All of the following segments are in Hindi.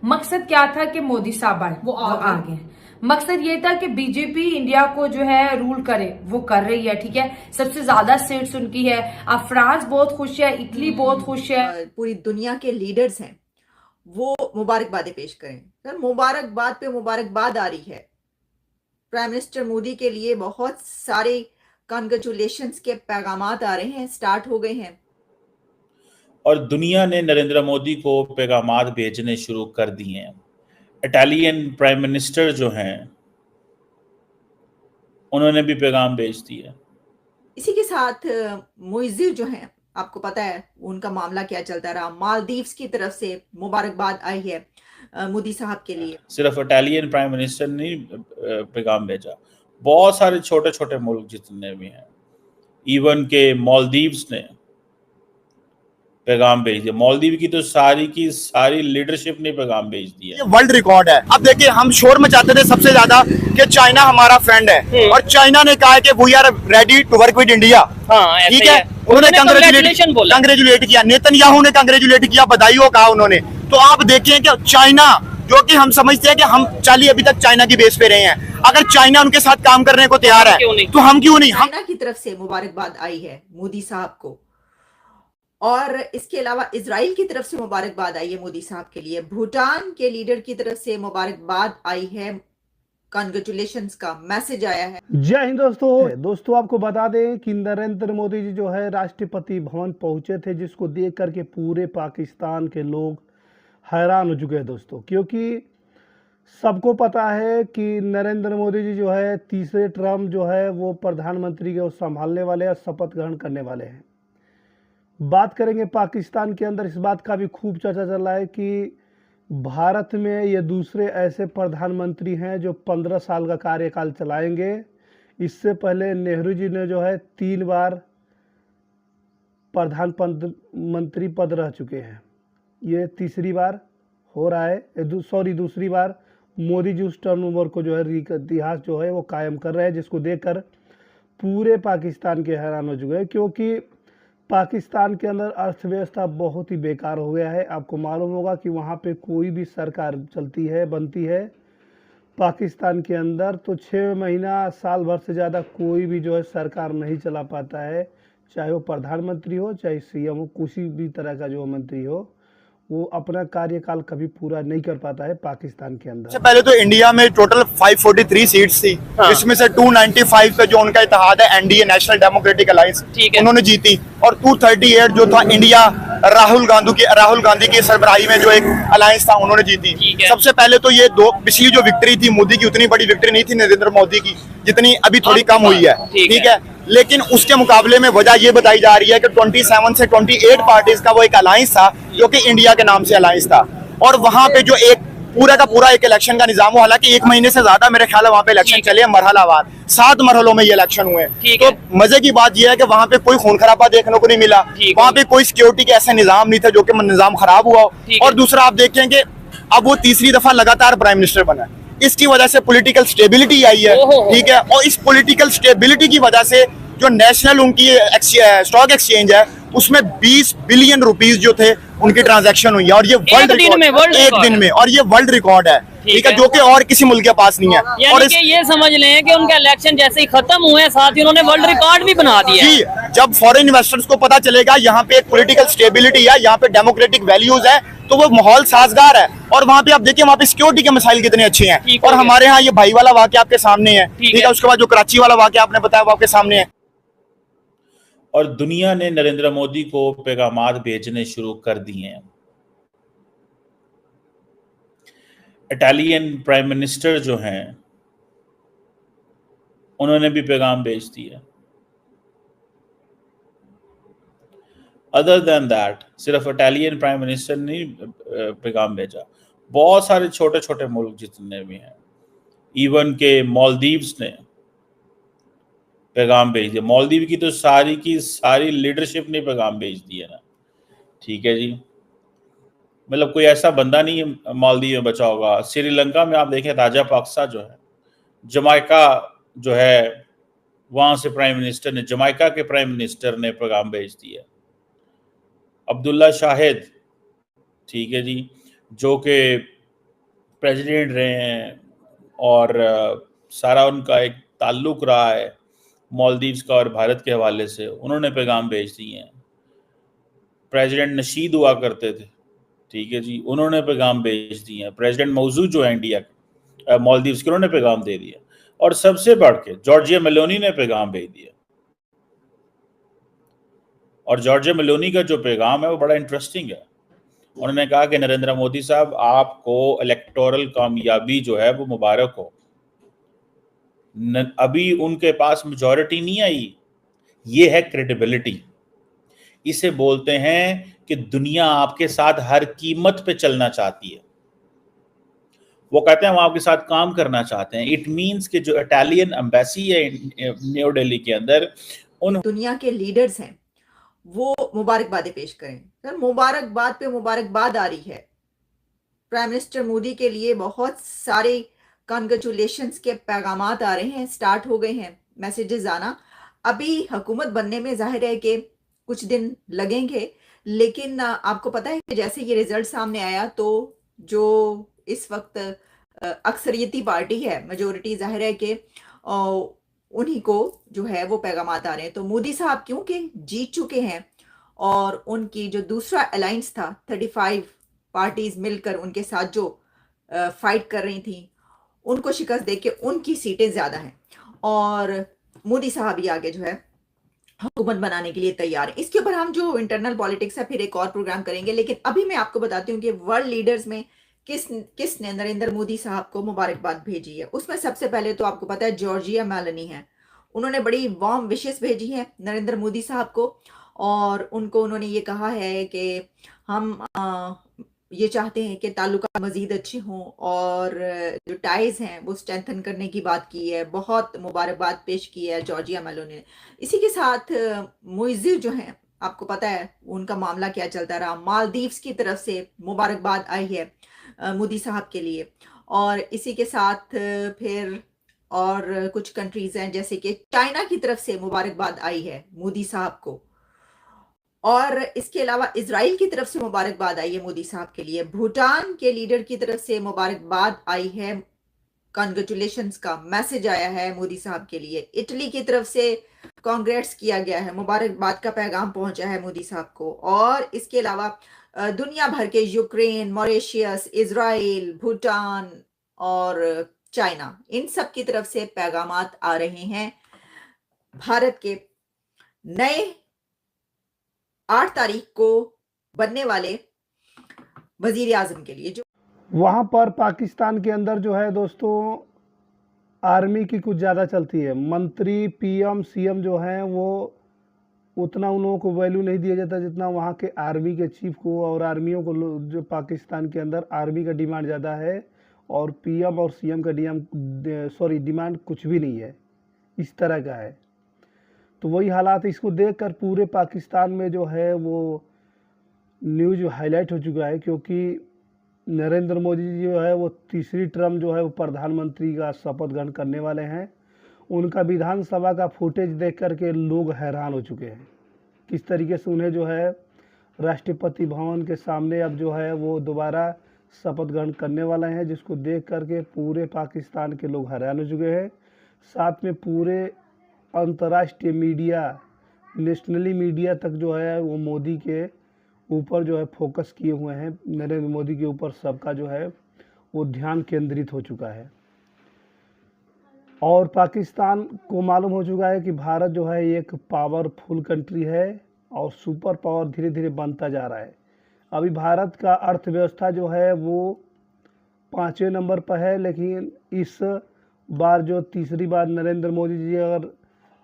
मकसद क्या था कि मोदी साहब आए, वो आ गए। मकसद ये था कि बीजेपी इंडिया को जो है रूल करे, वो कर रही है, ठीक है। सबसे ज्यादा सीट्स उनकी है। अब फ्रांस बहुत खुश है, इटली बहुत खुश है। पूरी दुनिया के लीडर्स हैं, वो मुबारकबादें पेश करें। सर, मुबारकबाद पे मुबारकबाद आ रही है। प्राइम मिनिस्टर मोदी के लिए बहुत सारे कॉन्ग्रेचुलेशंस के पैगामात आ रहे हैं, स्टार्ट हो गए हैं। और दुनिया ने नरेंद्र मोदी को पैगामात भेजने शुरू कर दिए हैं। इटालियन प्राइम मिनिस्टर जो हैं उन्होंने भी पैगाम भेज दिया। इसी के साथ मुइज़िर जो हैं, आपको पता है उनका मामला क्या चलता रहा। मालदीव्स की तरफ से मुबारकबाद आई है मोदी साहब के लिए। सिर्फ इटालियन प्राइम मिनिस्टर ने पैगाम भेजा, बहुत सारे छोटे छोटे मुल्क जितने भी हैं, इवन के मालदीव्स ने पैगाम भेज दिया। मालदीव की तो सारी की सारी लीडरशिप ने पैगाम भेज दिया। ये वर्ल्ड रिकॉर्ड है। अब देखिए, हम शोर मचाते थे सबसे ज्यादा कि चाइना हमारा फ्रेंड है, और चाइना ने कहा है कि we are ready to work with India. ठीक है, उन्होंने कंग्रेचुलेट किया, नेतन्याहू ने कंग्रेचुलेट किया, बधाई हो कहा उन्होंने। तो आप देखिए कि चाइना, जो कि हम समझते हैं कि हम चाली अभी तक चाइना की बेस पे रहे हैं, अगर चाइना उनके साथ काम करने को तैयार है तो हम क्यों नहीं। चाइना की तरफ से मुबारकबाद आई है मोदी साहब को, और इसके अलावा इजराइल की तरफ से मुबारकबाद आई है मोदी साहब के लिए। भूटान के लीडर की तरफ से मुबारकबाद आई है, कॉन्ग्रेचुलेशंस का मैसेज आया है। जय हिंद दोस्तों आपको बता दें कि नरेंद्र मोदी जी जो है राष्ट्रपति भवन पहुंचे थे, जिसको देख करके पूरे पाकिस्तान के लोग हैरान हो चुके हैं दोस्तों, क्योंकि सबको पता है कि नरेंद्र मोदी जी जो है तीसरे टर्म जो है वो प्रधानमंत्री के संभालने वाले हैं, शपथ ग्रहण करने वाले हैं। बात करेंगे पाकिस्तान के अंदर, इस बात का भी खूब चर्चा चल रहा है कि भारत में ये दूसरे ऐसे प्रधानमंत्री हैं जो 15 साल का कार्यकाल चलाएंगे। इससे पहले नेहरू जी ने जो है 3 बार प्रधानमंत्री पद रह चुके हैं, ये तीसरी बार हो रहा है। दूसरी बार मोदी जी उस टर्म ओवर को जो है इतिहास जो है वो कायम कर रहे हैं, जिसको देखकर पूरे पाकिस्तान के हैरान हो चुके हैं, क्योंकि पाकिस्तान के अंदर अर्थव्यवस्था बहुत ही बेकार हो गया है। आपको मालूम होगा कि वहाँ पे कोई भी सरकार चलती है, बनती है पाकिस्तान के अंदर, तो 6 महीना साल भर से ज़्यादा कोई भी जो है सरकार नहीं चला पाता है, चाहे वो प्रधानमंत्री हो, चाहे सीएम हो, किसी भी तरह का जो मंत्री हो, वो अपना कार्यकाल कभी पूरा नहीं कर पाता है पाकिस्तान के अंदर। सबसे पहले तो इंडिया में टोटल 543 सीट्स थी, इसमें से 295 पे जो उनका इत्तेहाद है एनडीए, नेशनल डेमोक्रेटिक अलायंस, उन्होंने जीती, और 238 जो था इंडिया राहुल गांधी की सरबराही में जो एक अलायंस था, उन्होंने जीती। सबसे पहले तो ये पिछली जो विक्ट्री थी मोदी की, उतनी बड़ी विक्ट्री नहीं थी नरेंद्र मोदी की जितनी अभी थोड़ी कम हुई है, ठीक है। लेकिन उसके मुकाबले में वजह ये बताई जा रही है कि 27 से 28 पार्टीज का वो एक अलायंस था, जो कि इंडिया के नाम से अलायंस था, और वहां पे जो एक पूरा का पूरा एक इलेक्शन का निजाम हो, हालांकि 1 महीने से ज्यादा मेरे ख्याल है वहां पे इलेक्शन चले, मरहलावार 7 मरहलों में ये इलेक्शन हुए। तो मजे की बात यह है कि वहां पे कोई खून खराबा देखने को नहीं मिला, वहां पे कोई सिक्योरिटी के ऐसे निजाम नहीं थे जो कि निजाम खराब हुआ। और दूसरा आप देखें कि अब वो तीसरी दफा लगातार प्राइम मिनिस्टर बना, इसकी वजह से पॉलिटिकल स्टेबिलिटी आई है, ठीक है। और इस पॉलिटिकल स्टेबिलिटी की वजह से जो नेशनल उनकी स्टॉक एक्सचेंज है, उसमें 20 बिलियन रुपीस जो थे उनकी ट्रांजैक्शन हुई है, और ये वर्ल्ड रिकॉर्ड एक दिन में, और ये वर्ल्ड रिकॉर्ड है, ठीक है, जो कि और किसी मुल्क के पास नहीं है। और ये समझ लें कि उनका इलेक्शन जैसे ही खत्म हुए, साथ ही उन्होंने वर्ल्ड रिकॉर्ड भी बना दिया जी। जब फॉरेन इन्वेस्टर्स को पता चलेगा यहाँ पे एक पॉलिटिकल स्टेबिलिटी है, यहाँ पे डेमोक्रेटिक वैल्यूज है, तो वो माहौल साजगार है। और वहाँ पे आप देखिए, वहाँ पे सिक्योरिटी के मसाइल कितने अच्छे हैं, और हमारे यहाँ ये भाई वाला वाकया आपके सामने है, ठीक है। उसके बाद जो कराची वाला वाकया आपने बताया वो आपके सामने है। और दुनिया ने नरेंद्र मोदी को पैगामात भेजने शुरू कर दिए हैं। इटालियन प्राइम मिनिस्टर जो हैं उन्होंने भी पैगाम भेज दिया। अदर देन दैट, सिर्फ इटालियन प्राइम मिनिस्टर ने पैगाम भेजा, बहुत सारे छोटे छोटे मुल्क जितने भी हैं, इवन के मालदीव्स ने पैगाम भेज दिया। मालदीव की तो सारी की सारी लीडरशिप ने पैगाम भेज दिया ना, ठीक है जी। मतलब कोई ऐसा बंदा नहीं है मालदीव में बचा होगा। श्रीलंका में आप देखें, राजापाक्सा जो है, जमाइका जो है, वहां से प्राइम मिनिस्टर ने, जमाइका के प्राइम मिनिस्टर ने पैगाम भेज दिया। अब्दुल्ला शाहिद, ठीक है जी, जो कि प्रेसिडेंट रहे हैं और सारा उनका एक ताल्लुक रहा है मालदीव्स का और भारत के हवाले से, उन्होंने पैगाम भेज दिए हैं। प्रेसिडेंट नशीद हुआ करते थे, ठीक है जी, उन्होंने पैगाम भेज दिए हैं। प्रेसिडेंट मौजूद जो है इंडिया मालदीव्स के, उन्होंने पैगाम दे दिया। और सबसे बढ़ के जॉर्जिया मेलोनी ने पैगाम भेज दिया। और जॉर्जिया मेलोनी का जो पैगाम है वो बड़ा इंटरेस्टिंग है। उन्होंने कहा कि नरेंद्र मोदी साहब, आपको इलेक्टोरल कामयाबी जो है वो मुबारक हो। अभी उनके पास मेजॉरिटी नहीं आई, ये है क्रेडिबिलिटी। इसे बोलते हैं कि दुनिया आपके साथ हर कीमत पे चलना चाहती है। वो कहते हैं हम आपके साथ काम करना चाहते हैं। इट मींस कि जो इटालियन एम्बेसी है न्यू दिल्ली के अंदर, उन दुनिया के लीडर्स हैं वो मुबारकबादें पेश करें। सर, मुबारकबाद पे मुबारकबाद आ रही है। प्राइम मिनिस्टर मोदी के लिए बहुत सारे कॉन्ग्रेचुलेशंस के पैगामात आ रहे हैं, स्टार्ट हो गए हैं मैसेजेस आना। अभी हुकूमत बनने में जाहिर है कि कुछ दिन लगेंगे, लेकिन आपको पता है कि जैसे ये रिजल्ट सामने आया तो जो इस वक्त अक्सरियती पार्टी है, मेजोरिटी, जाहिर है कि उन्हीं को जो है वो पैगामात आ रहे हैं। तो मोदी साहब क्योंकि जीत चुके हैं और उनकी जो दूसरा अलायंस था 35 पार्टीज मिलकर उनके साथ जो फाइट कर रही थी, उनको शिकस्त देके उनकी सीटें ज्यादा हैं और मोदी साहब ही आगे जो है हुकूमत बनाने के लिए तैयार है। इसके ऊपर हम जो इंटरनल पॉलिटिक्स है फिर एक और प्रोग्राम करेंगे, लेकिन अभी मैं आपको बताती हूँ कि वर्ल्ड लीडर्स में किसने नरेंद्र मोदी साहब को मुबारकबाद भेजी है। उसमें सबसे पहले तो आपको पता है जॉर्जिया मेलोनी है। उन्होंने बड़ी वार्म विशेस भेजी है नरेंद्र मोदी साहब को और उन्होंने ये कहा है कि हम ये चाहते हैं कि ताल्लुकात मजीद अच्छे हों और जो टाइज हैं वो स्ट्रेंथन करने की बात की है। बहुत मुबारकबाद पेश की है जॉर्जिया मेलोनी ने। इसी के साथ मुइज़ जो हैं, आपको पता है उनका मामला क्या चलता रहा। मालदीव्स की तरफ से मुबारकबाद आई है मोदी साहब के लिए। और इसी के साथ फिर और कुछ कंट्रीज हैं, जैसे कि चाइना की तरफ से मुबारकबाद आई है मोदी साहब को। और इसके अलावा इजराइल की तरफ से मुबारकबाद आई है मोदी साहब के लिए। भूटान के लीडर की तरफ से मुबारकबाद आई है, कॉन्ग्रेचुलेशंस का मैसेज आया है मोदी साहब के लिए। इटली की तरफ से कांग्रेट्स किया गया है, मुबारकबाद का पैगाम पहुंचा है मोदी साहब को। और इसके अलावा दुनिया भर के यूक्रेन, मॉरिशस, इजराइल, भूटान और चाइना, इन सब की तरफ से पैगामात आ रहे हैं भारत के नए 8 तारीख को बनने वाले वजीर आजम के लिए। जो वहाँ पर पाकिस्तान के अंदर जो है दोस्तों आर्मी की कुछ ज़्यादा चलती है। मंत्री, पीएम, सीएम जो हैं वो उतना उन लोगों को वैल्यू नहीं दिया जाता जितना वहाँ के आर्मी के चीफ को और आर्मियों को। जो पाकिस्तान के अंदर आर्मी का डिमांड ज़्यादा है और पीएम और सीएम का डिमांड कुछ भी नहीं है, इस तरह का है। तो वही हालात, इसको देखकर पूरे पाकिस्तान में जो है वो न्यूज़ हाईलाइट हो चुका है, क्योंकि नरेंद्र मोदी जी जो है वो तीसरी टर्म जो है वो प्रधानमंत्री का शपथ ग्रहण करने वाले हैं। उनका विधानसभा का फुटेज देख कर के लोग हैरान हो चुके हैं किस तरीके से उन्हें जो है राष्ट्रपति भवन के सामने अब जो है वो दोबारा शपथ ग्रहण करने वाले हैं, जिसको देख कर के पूरे पाकिस्तान के लोग हैरान हो चुके हैं। साथ में पूरे अंतर्राष्ट्रीय मीडिया, नेशनली मीडिया तक जो है वो मोदी के ऊपर जो है फोकस किए हुए हैं। नरेंद्र मोदी के ऊपर सबका जो है वो ध्यान केंद्रित हो चुका है और पाकिस्तान को मालूम हो चुका है कि भारत जो है एक पावरफुल कंट्री है और सुपर पावर धीरे धीरे बनता जा रहा है। अभी भारत का अर्थव्यवस्था जो है वो 5वें नंबर पर है, लेकिन इस बार जो तीसरी बार नरेंद्र मोदी जी अगर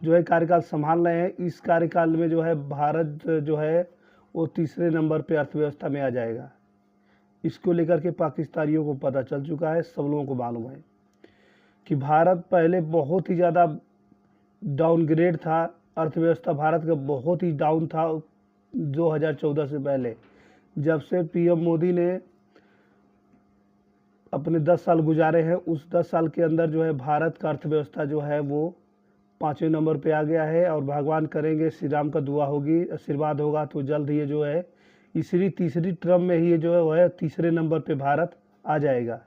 जो है कार्यकाल संभाल रहे हैं, इस कार्यकाल में जो है भारत जो है वो तीसरे नंबर पे अर्थव्यवस्था में आ जाएगा। इसको लेकर के पाकिस्तानियों को पता चल चुका है, सब लोगों को मालूम है कि भारत पहले बहुत ही ज़्यादा डाउनग्रेड था, अर्थव्यवस्था भारत का बहुत ही डाउन था 2014 से पहले। जब से पीएम मोदी ने अपने 10 साल गुजारे हैं, उस 10 साल के अंदर जो है भारत का अर्थव्यवस्था जो है वो 5वें नंबर पे आ गया है। और भगवान करेंगे, श्री राम का दुआ होगी, आशीर्वाद होगा तो जल्द ही जो है तीसरी टर्म में ही जो है वह तीसरे नंबर पे भारत आ जाएगा।